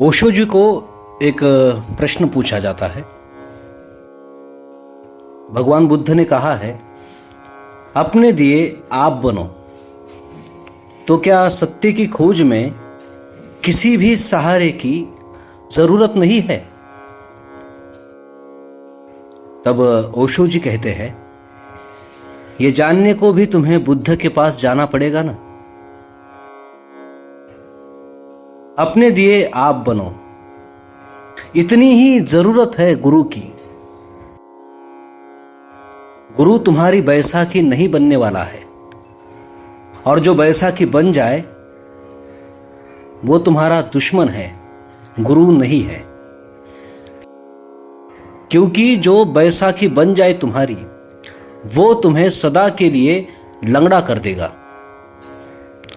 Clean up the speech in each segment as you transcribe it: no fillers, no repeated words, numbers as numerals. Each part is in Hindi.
ओशो जी को एक प्रश्न पूछा जाता है। भगवान बुद्ध ने कहा है, अपने दिए आप बनो। तो क्या सत्य की खोज में किसी भी सहारे की जरूरत नहीं है? तब ओशो जी कहते हैं, ये जानने को भी तुम्हें बुद्ध के पास जाना पड़ेगा ना। अपने दिए आप बनो, इतनी ही जरूरत है गुरु की। गुरु तुम्हारी बैसाखी नहीं बनने वाला है, और जो बैसाखी बन जाए वो तुम्हारा दुश्मन है, गुरु नहीं है। क्योंकि जो बैसाखी बन जाए तुम्हारी, वो तुम्हें सदा के लिए लंगड़ा कर देगा।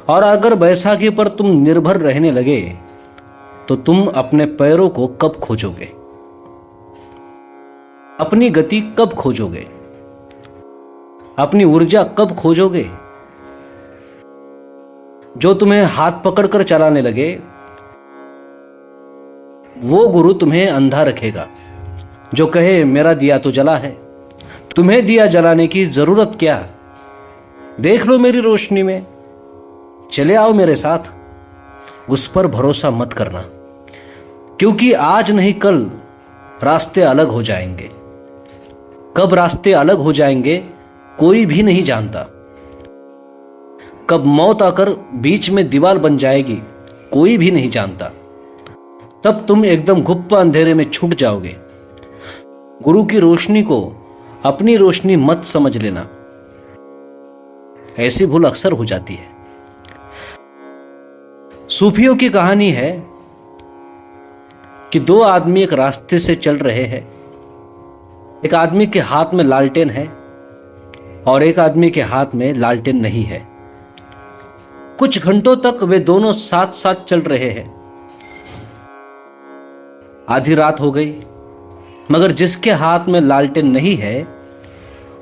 और अगर बैसाखी पर तुम निर्भर रहने लगे तो तुम अपने पैरों को कब खोजोगे, अपनी गति कब खोजोगे, अपनी ऊर्जा कब खोजोगे? जो तुम्हें हाथ पकड़कर चलाने लगे वो गुरु तुम्हें अंधा रखेगा। जो कहे मेरा दिया तो जला है, तुम्हें दिया जलाने की जरूरत क्या? देख लो मेरी रोशनी में, चले आओ मेरे साथ। उस पर भरोसा मत करना, क्योंकि आज नहीं कल रास्ते अलग हो जाएंगे। कब रास्ते अलग हो जाएंगे कोई भी नहीं जानता। कब मौत आकर बीच में दीवार बन जाएगी कोई भी नहीं जानता। तब तुम एकदम घुप्पा अंधेरे में छूट जाओगे। गुरु की रोशनी को अपनी रोशनी मत समझ लेना, ऐसी भूल अक्सर हो जाती है। सूफियों की कहानी है कि दो आदमी एक रास्ते से चल रहे हैं। एक आदमी के हाथ में लालटेन है और एक आदमी के हाथ में लालटेन नहीं है। कुछ घंटों तक वे दोनों साथ साथ चल रहे हैं। आधी रात हो गई, मगर जिसके हाथ में लालटेन नहीं है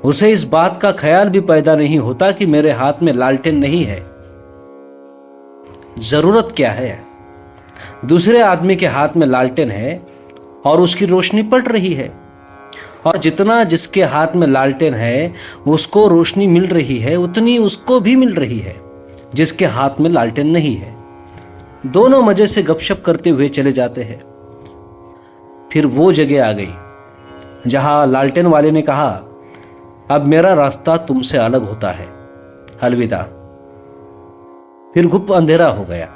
उसे इस बात का ख्याल भी पैदा नहीं होता कि मेरे हाथ में लालटेन नहीं है। जरूरत क्या है? दूसरे आदमी के हाथ में लालटेन है और उसकी रोशनी पड़ रही है, और जितना जिसके हाथ में लालटेन है उसको रोशनी मिल रही है, उतनी उसको भी मिल रही है जिसके हाथ में लालटेन नहीं है। दोनों मजे से गपशप करते हुए चले जाते हैं। फिर वो जगह आ गई जहां लालटेन वाले ने कहा, अब मेरा रास्ता तुमसे अलग होता है, अलविदा। फिर घुप अंधेरा हो गया।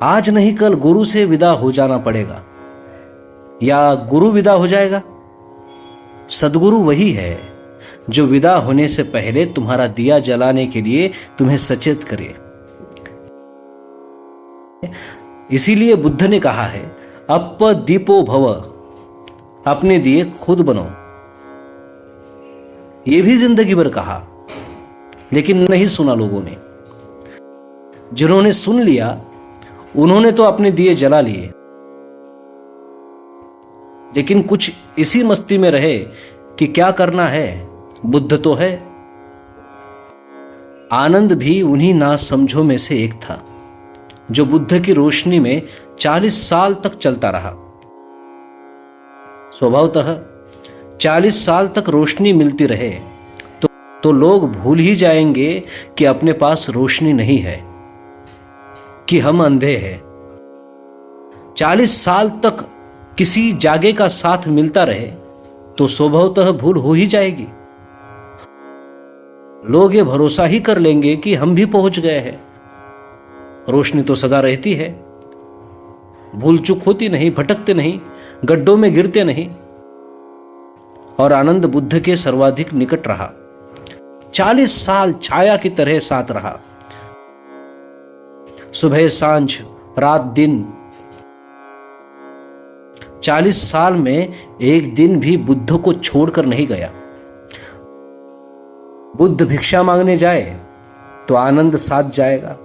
आज नहीं कल गुरु से विदा हो जाना पड़ेगा, या गुरु विदा हो जाएगा। सदगुरु वही है जो विदा होने से पहले तुम्हारा दिया जलाने के लिए तुम्हें सचेत करे। इसीलिए बुद्ध ने कहा है, अप दीपो भव, अपने दिए खुद बनो। यह भी जिंदगी भर कहा, लेकिन नहीं सुना लोगों ने। जिन्होंने सुन लिया उन्होंने तो अपने दिए जला लिए, लेकिन कुछ इसी मस्ती में रहे कि क्या करना है, बुद्ध तो है। आनंद भी उन्हीं नासमझों में से एक था जो बुद्ध की रोशनी में 40 साल तक चलता रहा। स्वभावतः 40 साल तक रोशनी मिलती रहे तो लोग भूल ही जाएंगे कि अपने पास रोशनी नहीं है, कि हम अंधे हैं। 40 साल तक किसी जागे का साथ मिलता रहे तो स्वभावतः भूल हो ही जाएगी। लोग ये भरोसा ही कर लेंगे कि हम भी पहुंच गए हैं। रोशनी तो सदा रहती है, भूल चूक होती नहीं, भटकते नहीं, गड्ढों में गिरते नहीं। और आनंद बुद्ध के सर्वाधिक निकट रहा। 40 साल छाया की तरह साथ रहा। सुबह सांझ, रात दिन। 40 साल में एक दिन भी बुद्ध को छोड़कर नहीं गया। बुद्ध भिक्षा मांगने जाए तो आनंद साथ जाएगा।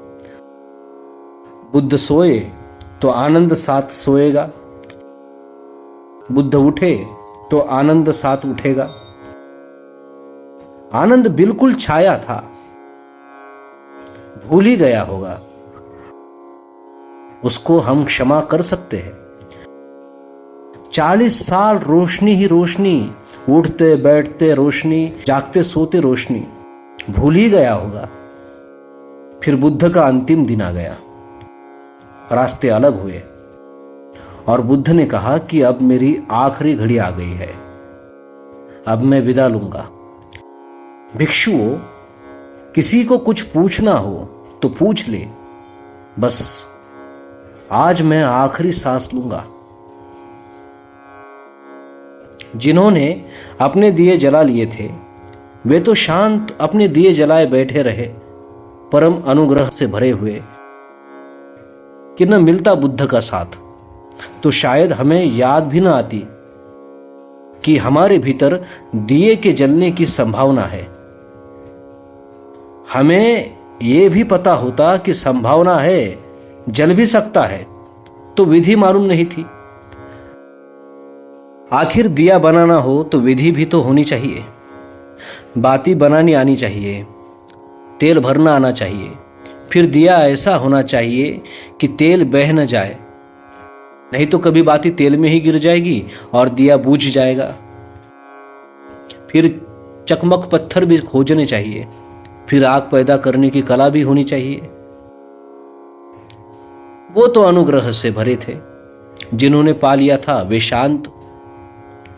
बुद्ध सोए तो आनंद साथ सोएगा। बुद्ध उठे तो आनंद साथ उठेगा। आनंद बिल्कुल छाया था, भूल ही गया होगा। उसको हम क्षमा कर सकते हैं। 40 साल रोशनी ही रोशनी, उठते बैठते रोशनी, जागते सोते रोशनी, भूल ही गया होगा। फिर बुद्ध का अंतिम दिन आ गया, रास्ते अलग हुए और बुद्ध ने कहा कि अब मेरी आखिरी घड़ी आ गई है, अब मैं विदा लूंगा। भिक्षुओं, किसी को कुछ पूछना हो तो पूछ ले, बस आज मैं आखिरी सांस लूंगा। जिन्होंने अपने दिए जला लिए थे वे तो शांत अपने दिए जलाए बैठे रहे, परम अनुग्रह से भरे हुए कि न मिलता बुद्ध का साथ तो शायद हमें याद भी न आती कि हमारे भीतर दिए के जलने की संभावना है। हमें यह भी पता होता कि संभावना है, जल भी सकता है, तो विधि मालूम नहीं थी। आखिर दिया बनाना हो तो विधि भी तो होनी चाहिए। बाती बनानी आनी चाहिए, तेल भरना आना चाहिए, फिर दिया ऐसा होना चाहिए कि तेल बह न जाए, नहीं तो कभी बाती तेल में ही गिर जाएगी और दिया बुझ जाएगा। फिर चकमक पत्थर भी खोजने चाहिए, फिर आग पैदा करने की कला भी होनी चाहिए। वो तो अनुग्रह से भरे थे। जिन्होंने पा लिया था वे शांत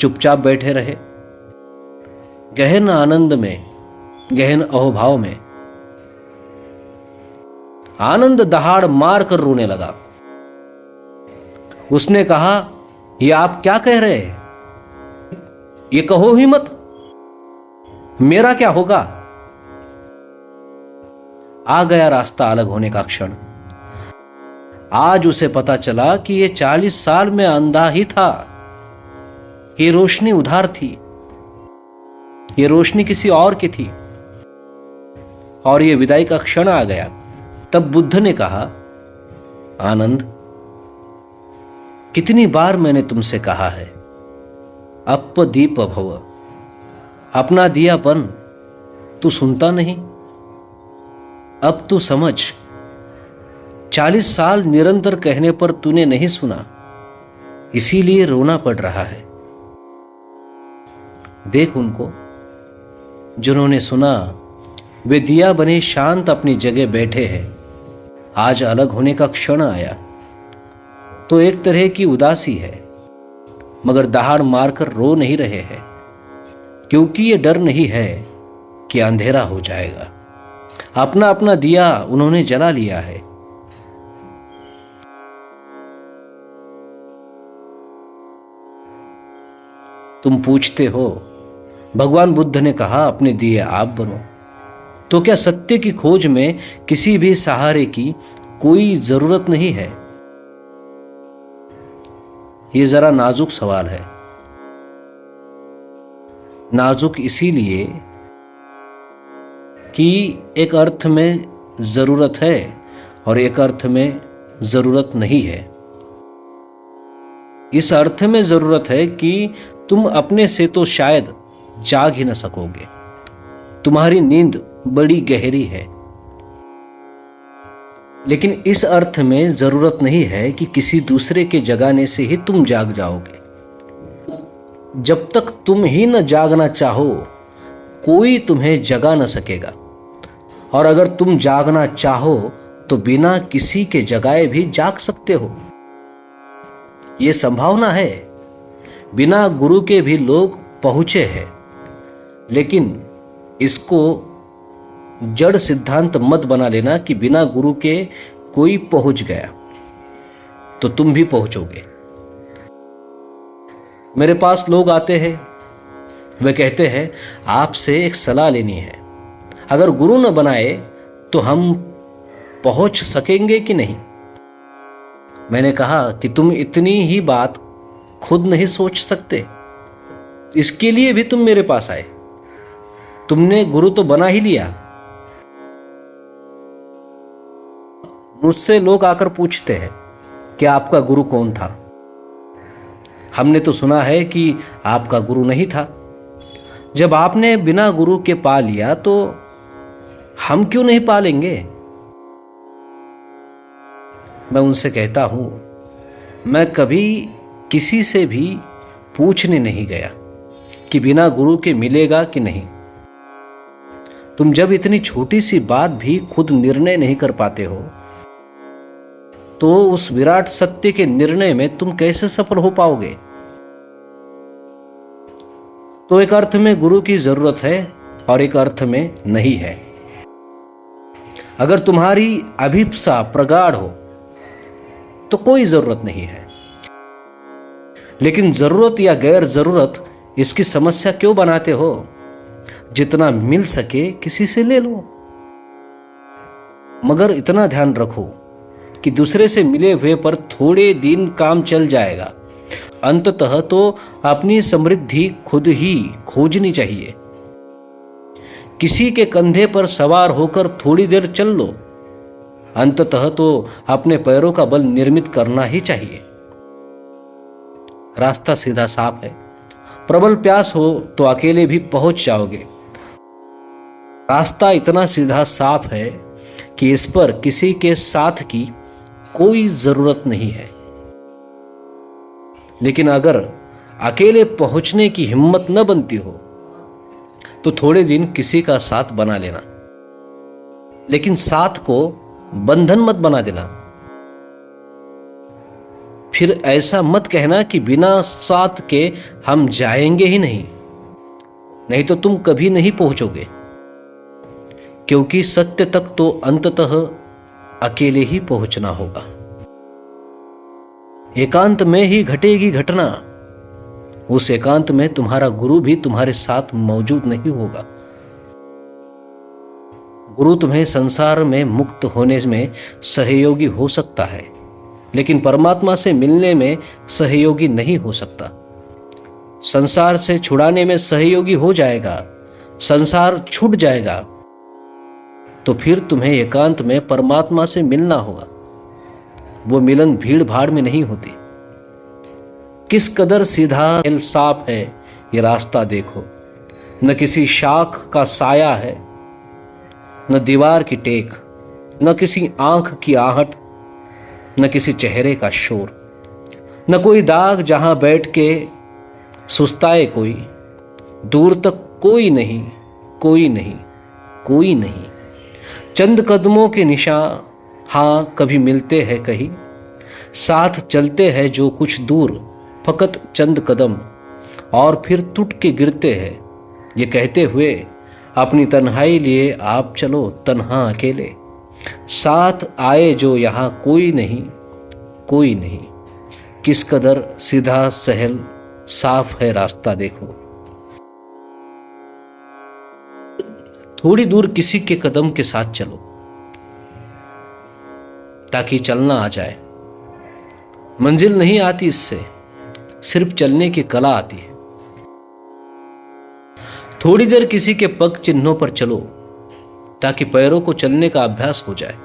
चुपचाप बैठे रहे, गहन आनंद में, गहन अहोभाव में। आनंद दहाड़ मार कर रोने लगा। उसने कहा, ये आप क्या कह रहे हैं? ये कहो ही मत, मेरा क्या होगा? आ गया रास्ता अलग होने का क्षण। आज उसे पता चला कि ये 40 साल में अंधा ही था। ये रोशनी उधार थी, ये रोशनी किसी और की थी, और ये विदाई का क्षण आ गया। तब बुद्ध ने कहा, आनंद, कितनी बार मैंने तुमसे कहा है, अप दीप भव, अपना दिया बन, तू सुनता नहीं। अब तू समझ, 40 साल निरंतर कहने पर तूने नहीं सुना, इसीलिए रोना पड़ रहा है। देख उनको जिन्होंने सुना, वे दिया बने शांत अपनी जगह बैठे हैं। आज अलग होने का क्षण आया तो एक तरह की उदासी है, मगर दहाड़ मारकर रो नहीं रहे हैं, क्योंकि ये डर नहीं है कि अंधेरा हो जाएगा। अपना अपना दिया उन्होंने जला लिया है। तुम पूछते हो, भगवान बुद्ध ने कहा अपने दिए आप बनो, तो क्या सत्य की खोज में किसी भी सहारे की कोई जरूरत नहीं है? यह जरा नाजुक सवाल है। नाजुक इसीलिए कि एक अर्थ में जरूरत है और एक अर्थ में जरूरत नहीं है। इस अर्थ में जरूरत है कि तुम अपने से तो शायद जाग ही न सकोगे, तुम्हारी नींद बड़ी गहरी है। लेकिन इस अर्थ में जरूरत नहीं है कि किसी दूसरे के जगाने से ही तुम जाग जाओगे। जब तक तुम ही न जागना चाहो, कोई तुम्हें जगा न सकेगा। और अगर तुम जागना चाहो तो बिना किसी के जगाए भी जाग सकते हो। यह संभावना है। बिना गुरु के भी लोग पहुंचे हैं, लेकिन इसको जड़ सिद्धांत मत बना लेना कि बिना गुरु के कोई पहुंच गया तो तुम भी पहुंचोगे। मेरे पास लोग आते हैं, वे कहते हैं आपसे एक सलाह लेनी है, अगर गुरु न बनाए तो हम पहुंच सकेंगे कि नहीं? मैंने कहा कि तुम इतनी ही बात खुद नहीं सोच सकते, इसके लिए भी तुम मेरे पास आए। तुमने गुरु तो बना ही लिया। मुझसे लोग आकर पूछते हैं कि आपका गुरु कौन था? हमने तो सुना है कि आपका गुरु नहीं था। जब आपने बिना गुरु के पा लिया तो हम क्यों नहीं पा लेंगे? मैं उनसे कहता हूं, मैं कभी किसी से भी पूछने नहीं गया कि बिना गुरु के मिलेगा कि नहीं। तुम जब इतनी छोटी सी बात भी खुद निर्णय नहीं कर पाते हो, तो उस विराट सत्य के निर्णय में तुम कैसे सफल हो पाओगे? तो एक अर्थ में गुरु की जरूरत है और एक अर्थ में नहीं है। अगर तुम्हारी अभिप्सा प्रगाढ़ हो तो कोई जरूरत नहीं है, लेकिन जरूरत या गैर जरूरत इसकी समस्या क्यों बनाते हो? जितना मिल सके किसी से ले लो, मगर इतना ध्यान रखो कि दूसरे से मिले हुए पर थोड़े दिन काम चल जाएगा। अंततः तो अपनी समृद्धि खुद ही खोजनी चाहिए। किसी के कंधे पर सवार होकर थोड़ी देर चल लो, अंततः तो अपने पैरों का बल निर्मित करना ही चाहिए। रास्ता सीधा साफ है, प्रबल प्यास हो तो अकेले भी पहुंच जाओगे। रास्ता इतना सीधा साफ है कि इस पर किसी के साथ की कोई जरूरत नहीं है। लेकिन अगर अकेले पहुंचने की हिम्मत न बनती हो तो थोड़े दिन किसी का साथ बना लेना, लेकिन साथ को बंधन मत बना देना। फिर ऐसा मत कहना कि बिना साथ के हम जाएंगे ही नहीं, नहीं तो तुम कभी नहीं पहुंचोगे, क्योंकि सत्य तक तो अंततः अकेले ही पहुंचना होगा। एकांत में ही घटेगी घटना। उस एकांत में तुम्हारा गुरु भी तुम्हारे साथ मौजूद नहीं होगा। गुरु तुम्हें संसार में मुक्त होने में सहयोगी हो सकता है, लेकिन परमात्मा से मिलने में सहयोगी नहीं हो सकता। संसार से छुड़ाने में सहयोगी हो जाएगा, संसार छूट जाएगा तो फिर तुम्हें एकांत में परमात्मा से मिलना होगा। वो मिलन भीड़ भाड़ में नहीं होती। किस कदर सीधा साफ है ये रास्ता देखो। न किसी शाख का साया है, न दीवार की टेक, न किसी आंख की आहट, न किसी चेहरे का शोर, न कोई दाग जहां बैठ के सुस्ताए कोई। दूर तक कोई नहीं, कोई नहीं, कोई नहीं। चंद कदमों के निशान, हां कभी मिलते हैं कहीं, साथ चलते हैं जो कुछ दूर, फकत चंद कदम, और फिर टूट के गिरते हैं। ये कहते हुए अपनी तन्हाई लिए आप चलो तन्हा अकेले, साथ आए जो यहाँ कोई नहीं, कोई नहीं। किस कदर सीधा सहल साफ है रास्ता देखो। थोड़ी दूर किसी के कदम के साथ चलो ताकि चलना आ जाए। मंजिल नहीं आती इससे, सिर्फ चलने की कला आती है। थोड़ी देर किसी के पग चिन्हों पर चलो ताकि पैरों को चलने का अभ्यास हो जाए।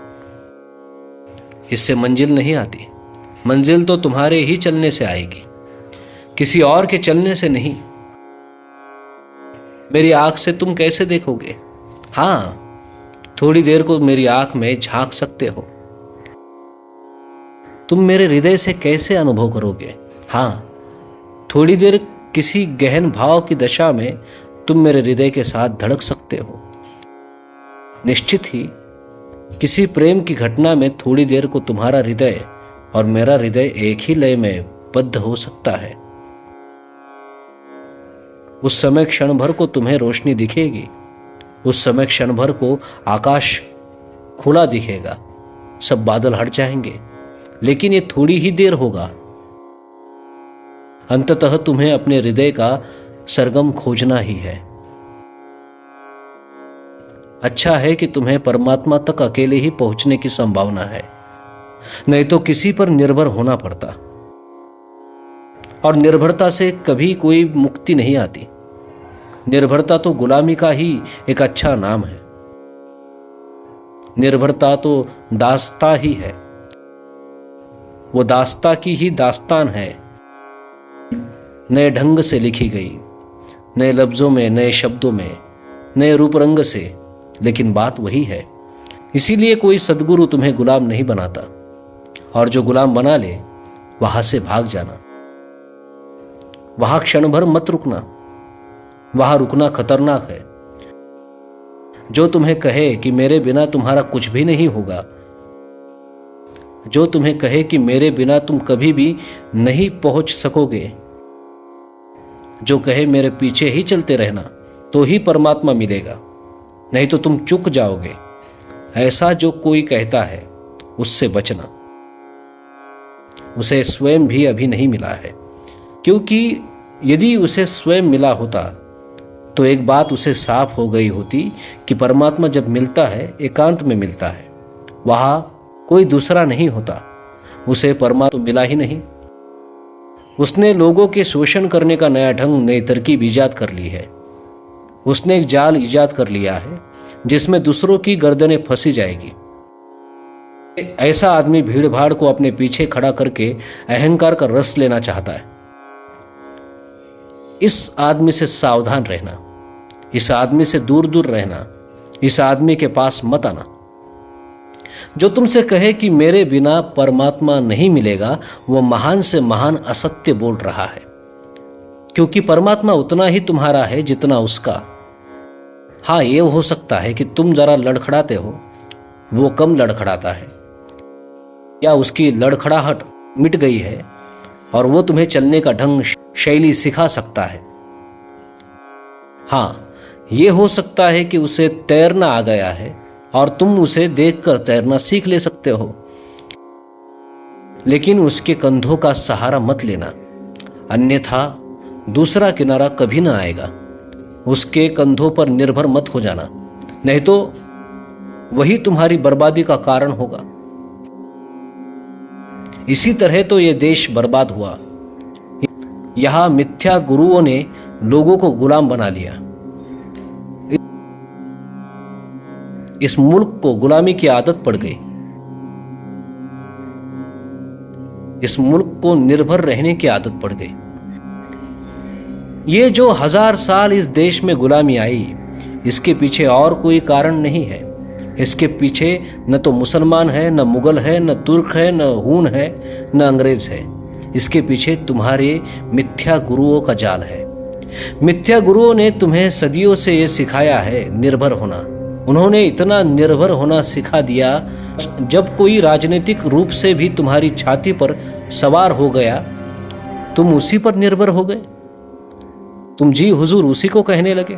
इससे मंजिल नहीं आती, मंजिल तो तुम्हारे ही चलने से आएगी, किसी और के चलने से नहीं। मेरी आंख से तुम कैसे देखोगे? हां, थोड़ी देर को मेरी आंख में झांक सकते हो। तुम मेरे हृदय से कैसे अनुभव करोगे? हां, थोड़ी देर किसी गहन भाव की दशा में तुम मेरे हृदय के साथ धड़क सकते हो। निश्चित ही किसी प्रेम की घटना में थोड़ी देर को तुम्हारा हृदय और मेरा हृदय एक ही लय में बद्ध हो सकता है। उस समय क्षण भर को तुम्हें रोशनी दिखेगी, उस समय क्षण भर को आकाश खुला दिखेगा, सब बादल हट जाएंगे, लेकिन ये थोड़ी ही देर होगा। अंततः तुम्हें अपने हृदय का सरगम खोजना ही है। अच्छा है कि तुम्हें परमात्मा तक अकेले ही पहुंचने की संभावना है, नहीं तो किसी पर निर्भर होना पड़ता, और निर्भरता से कभी कोई मुक्ति नहीं आती। निर्भरता तो गुलामी का ही एक अच्छा नाम है। निर्भरता तो दास्तां ही है, वो दास्तां की ही दास्तान है, नए ढंग से लिखी गई, नए लफ्जों में, नए शब्दों में, नए रूप रंग से, लेकिन बात वही है। इसीलिए कोई सद्गुरु तुम्हें गुलाम नहीं बनाता, और जो गुलाम बना ले वहां से भाग जाना। वहां क्षण भर मत रुकना, वहां रुकना खतरनाक है। जो तुम्हें कहे कि मेरे बिना तुम्हारा कुछ भी नहीं होगा, जो तुम्हें कहे कि मेरे बिना तुम कभी भी नहीं पहुंच सकोगे, जो कहे मेरे पीछे ही चलते रहना तो ही परमात्मा मिलेगा, नहीं तो तुम चूक जाओगे, ऐसा जो कोई कहता है उससे बचना। उसे स्वयं भी अभी नहीं मिला है, क्योंकि यदि उसे स्वयं मिला होता तो एक बात उसे साफ हो गई होती कि परमात्मा जब मिलता है एकांत में मिलता है, वहां कोई दूसरा नहीं होता। उसे परमात्मा मिला ही नहीं। उसने लोगों के शोषण करने का नया ढंग, नई तरकीब ईजाद कर ली है। उसने एक जाल ईजाद कर लिया है जिसमें दूसरों की गर्दनें फंसी जाएगी। ऐसा आदमी भीड़ भाड़ को अपने पीछे खड़ा करके अहंकार का रस लेना चाहता है। इस आदमी से सावधान रहना, इस आदमी से दूर दूर रहना, इस आदमी के पास मत आना। जो तुमसे कहे कि मेरे बिना परमात्मा नहीं मिलेगा, वो महान से महान असत्य बोल रहा है, क्योंकि परमात्मा उतना ही तुम्हारा है जितना उसका। हाँ, ये हो सकता है कि तुम जरा लड़खड़ाते हो, वो कम लड़खड़ाता है, या उसकी लड़खड़ाहट मिट गई है और वो तुम्हें चलने का ढंग, शैली सिखा सकता है। हाँ, ये हो सकता है कि उसे तैरना आ गया है और तुम उसे देखकर तैरना सीख ले सकते हो, लेकिन उसके कंधों का सहारा मत लेना, अन्यथा दूसरा किनारा कभी ना आएगा। उसके कंधों पर निर्भर मत हो जाना, नहीं तो वही तुम्हारी बर्बादी का कारण होगा। इसी तरह तो यह देश बर्बाद हुआ। यहां मिथ्या गुरुओं ने लोगों को गुलाम बना लिया। इस मुल्क को गुलामी की आदत पड़ गई। इस मुल्क को निर्भर रहने की आदत पड़ गई। ये जो 1000 साल इस देश में गुलामी आई, इसके पीछे और कोई कारण नहीं है। इसके पीछे न तो मुसलमान है, न मुगल है, न तुर्क है, न हून है, न अंग्रेज है। इसके पीछे तुम्हारे मिथ्या गुरुओं का जाल है। मिथ्या गुरुओं ने तुम्हें सदियों से यह सिखाया है निर्भर होना। उन्होंने इतना निर्भर होना सिखा दिया, जब कोई राजनीतिक रूप से भी तुम्हारी छाती पर सवार हो गया, तुम उसी पर निर्भर हो गए। तुम जी हुजूर उसी को कहने लगे।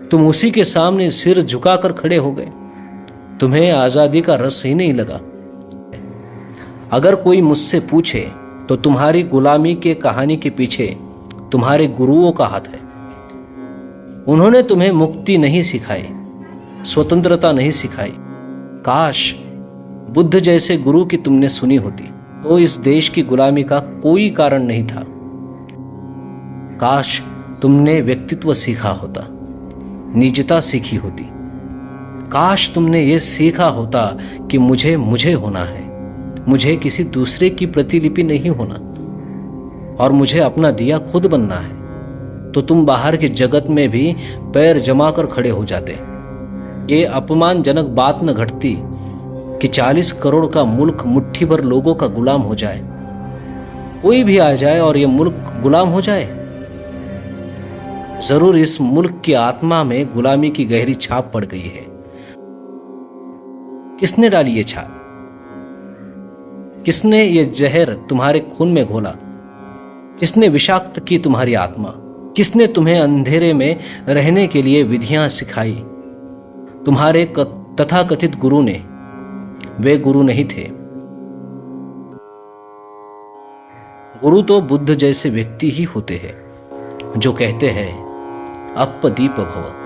तुम उसी के सामने सिर झुकाकर खड़े हो गए। तुम्हें आजादी का रस ही नहीं लगा। अगर कोई मुझसे पूछे तो तुम्हारी गुलामी के कहानी के पीछे तुम्हारे गुरुओं का हाथ है। उन्होंने तुम्हें मुक्ति नहीं सिखाई, स्वतंत्रता नहीं सिखाई। काश बुद्ध जैसे गुरु की तुमने सुनी होती तो इस देश की गुलामी का कोई कारण नहीं था। काश तुमने व्यक्तित्व सीखा होता, निजता सीखी होती। काश तुमने ये सीखा होता कि मुझे होना है, मुझे किसी दूसरे की प्रतिलिपि नहीं होना, और मुझे अपना दिया खुद बनना है, तो तुम बाहर के जगत में भी पैर जमाकर खड़े हो जाते। ये अपमानजनक बात न घटती कि 40 करोड़ का मुल्क मुट्ठी भर लोगों का गुलाम हो जाए। कोई भी आ जाए और ये मुल्क गुलाम हो जाए। जरूर इस मुल्क की आत्मा में गुलामी की गहरी छाप पड़ गई है। किसने डाली ये छाप? किसने ये जहर तुम्हारे खून में घोला? किसने विषाक्त की तुम्हारी आत्मा? किसने तुम्हें अंधेरे में रहने के लिए विधियां सिखाई? तुम्हारे तथाकथित गुरु ने। वे गुरु नहीं थे। गुरु तो बुद्ध जैसे व्यक्ति ही होते हैं जो कहते हैं अप्पदीप भव।